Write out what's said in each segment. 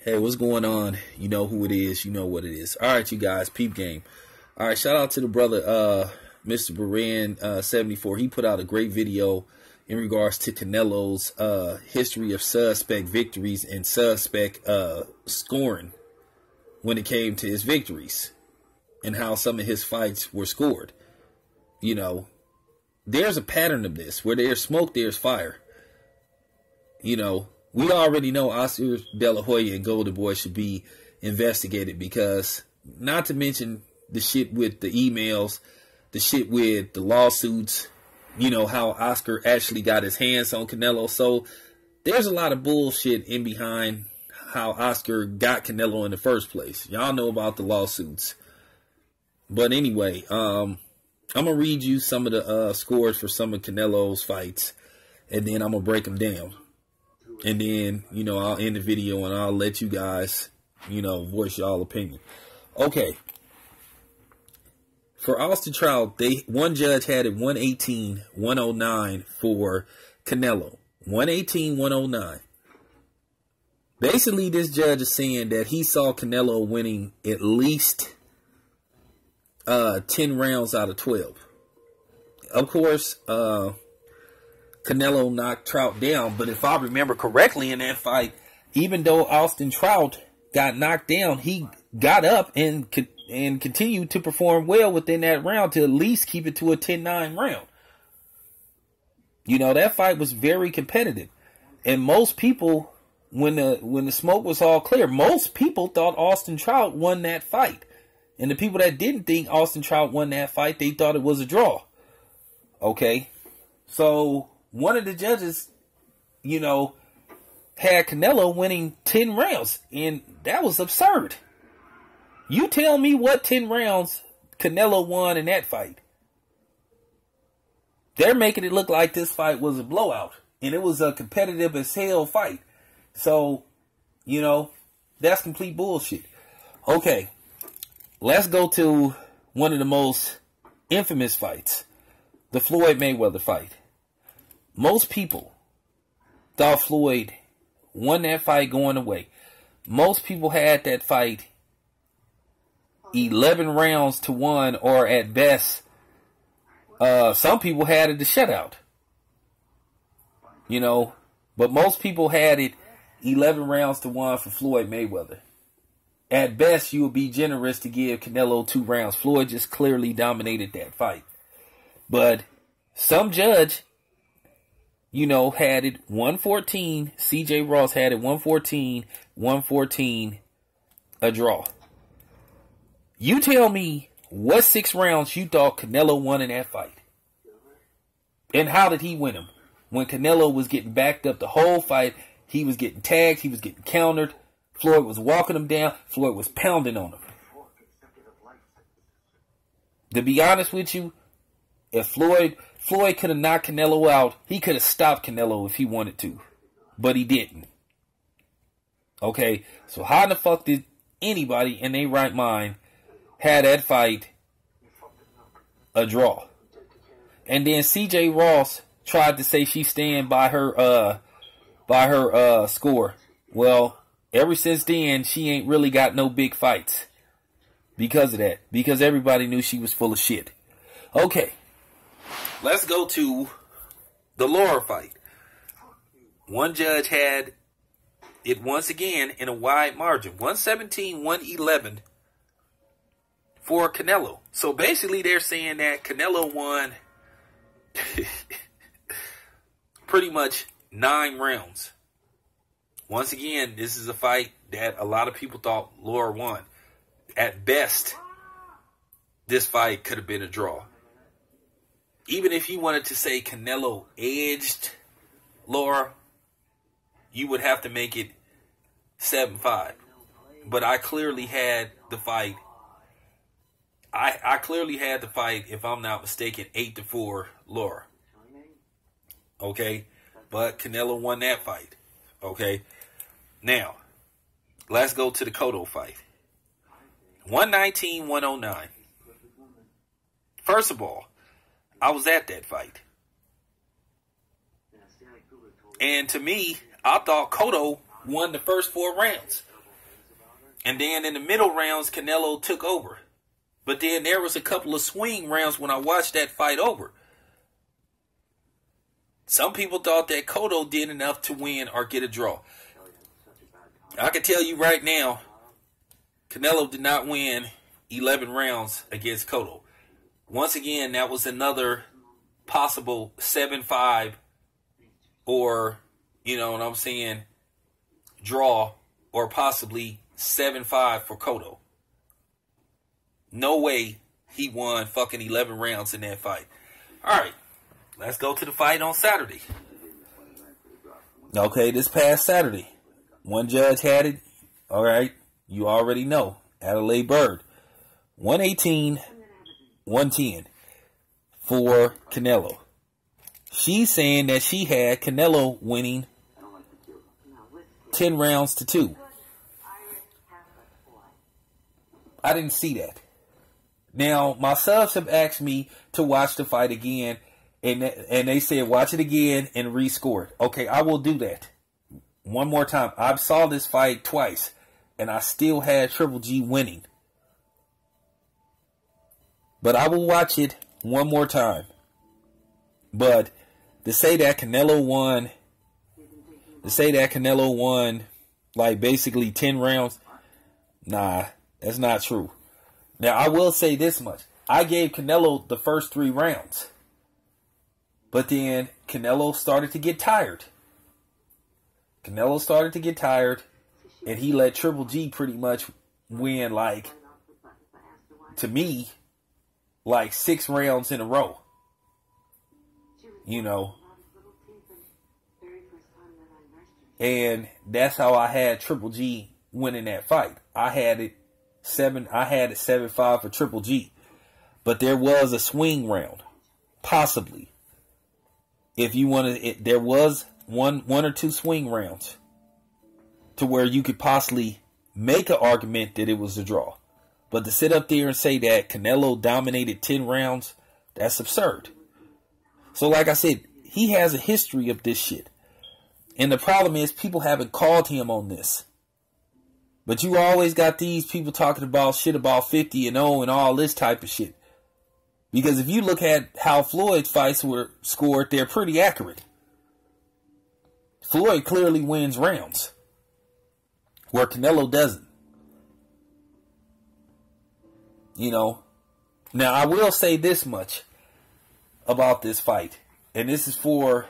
Hey, what's going on? You know who it is. You know what it is. All right, you guys, peep game. All right, shout out to the brother, Mr. Baran 74. He put out a great video in regards to Canelo's history of suspect victories and suspect scoring when it came to his victories and how some of his fights were scored. You know, there's a pattern of this. Where there's smoke, there's fire. You know, we already know Oscar De La Hoya and Golden Boy should be investigated because, not to mention the shit with the emails, the shit with the lawsuits, you know, how Oscar actually got his hands on Canelo. So there's a lot of bullshit in behind how Oscar got Canelo in the first place. Y'all know about the lawsuits. But anyway, I'm going to read you some of the scores for some of Canelo's fights, and then I'm going to break them down. And then, you know, I'll end the video and I'll let you guys, you know, voice y'all opinion. Okay. For Austin Trout, one judge had it 118-109 for Canelo. 118-109. Basically, this judge is saying that he saw Canelo winning at least 10 rounds out of 12. Of course, Canelo knocked Trout down, but if I remember correctly in that fight, even though Austin Trout got knocked down, he got up and continued to perform well within that round to at least keep it to a 10-9 round. You know, that fight was very competitive. And most people, when the smoke was all clear, most people thought Austin Trout won that fight. And the people that didn't think Austin Trout won that fight, they thought it was a draw. Okay? So one of the judges, you know, had Canelo winning 10 rounds. And that was absurd. You tell me what 10 rounds Canelo won in that fight. They're making it look like this fight was a blowout. And it was a competitive as hell fight. So, you know, that's complete bullshit. Okay. Let's go to one of the most infamous fights. The Floyd Mayweather fight. Most people thought Floyd won that fight going away. Most people had that fight 11 rounds to 1, or at best, some people had it a shutout. You know, but most people had it 11 rounds to 1 for Floyd Mayweather. At best, you would be generous to give Canelo 2 rounds. Floyd just clearly dominated that fight. But some judge, you know, had it 114. C.J. Ross had it 114, a draw. You tell me what 6 rounds you thought Canelo won in that fight. And how did he win them? When Canelo was getting backed up the whole fight, he was getting tagged, he was getting countered. Floyd was walking him down. Floyd was pounding on him. To be honest with you, if Floyd could have knocked Canelo out, he could have stopped Canelo if he wanted to. But he didn't. Okay, so how in the fuck did anybody in their right mind have that fight a draw? And then C.J. Ross tried to say she stand by her score. Well, ever since then, she ain't really got no big fights because of that. Because everybody knew she was full of shit. Okay. Let's go to the Laura fight. One judge had it once again in a wide margin. 117-111 for Canelo. So basically they're saying that Canelo won pretty much 9 rounds. Once again, this is a fight that a lot of people thought Laura won. At best, this fight could have been a draw. Even if you wanted to say Canelo edged Laura, you would have to make it 7-5. But I clearly had the fight. I clearly had the fight, if I'm not mistaken, 8-4 Laura. Okay? But Canelo won that fight. Okay? Now, let's go to the Cotto fight. 119-109. First of all, I was at that fight. And to me, I thought Cotto won the first 4 rounds. And then in the middle rounds, Canelo took over. But then there was a couple of swing rounds when I watched that fight over. Some people thought that Cotto did enough to win or get a draw. I can tell you right now, Canelo did not win 11 rounds against Cotto. Once again, that was another possible 7-5 or, you know what I'm saying, draw, or possibly 7-5 for Cotto. No way he won fucking 11 rounds in that fight. All right, let's go to the fight on Saturday. Okay, this past Saturday, one judge had it. All right, you already know. Adelaide Bird, 118-110 for Canelo. She's saying that she had Canelo winning 10 rounds to 2. I didn't see that. Now, my subs have asked me to watch the fight again, and they said watch it again and rescore it. Okay, I will do that. One more time. I saw this fight twice, and I still had Triple G winning. But I will watch it one more time. But to say that Canelo won like basically 10 rounds, nah, that's not true. Now, I will say this much. I gave Canelo the first 3 rounds. But then Canelo started to get tired. And he let Triple G pretty much win, like, to me, like 6 rounds in a row. You know. And that's how I had Triple G winning that fight. I had it 7-5 for Triple G. But there was a swing round. Possibly. If you wanted it, there was one or two swing rounds to where you could possibly make an argument that it was a draw. But to sit up there and say that Canelo dominated 10 rounds, that's absurd. So like I said, he has a history of this shit. And the problem is people haven't called him on this. But you always got these people talking about shit about 50-0 and all this type of shit. Because if you look at how Floyd's fights were scored, they're pretty accurate. Floyd clearly wins rounds, where Canelo doesn't. You know. Now, I will say this much about this fight. And this is for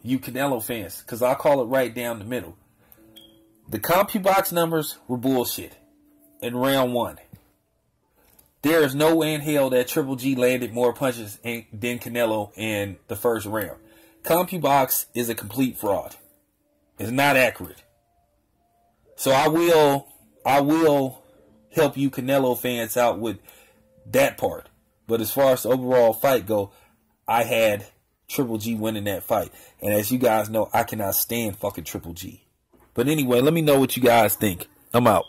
you Canelo fans, because I call it right down the middle. The CompuBox numbers were bullshit in round 1. There is no way in hell that Triple G landed more punches than Canelo in the first round. CompuBox is a complete fraud. It's not accurate. So I will help you Canelo fans out with that part. But as far as the overall fight go, I had Triple G winning that fight. And as you guys know, I cannot stand fucking Triple G. But anyway, let me know what you guys think. I'm out.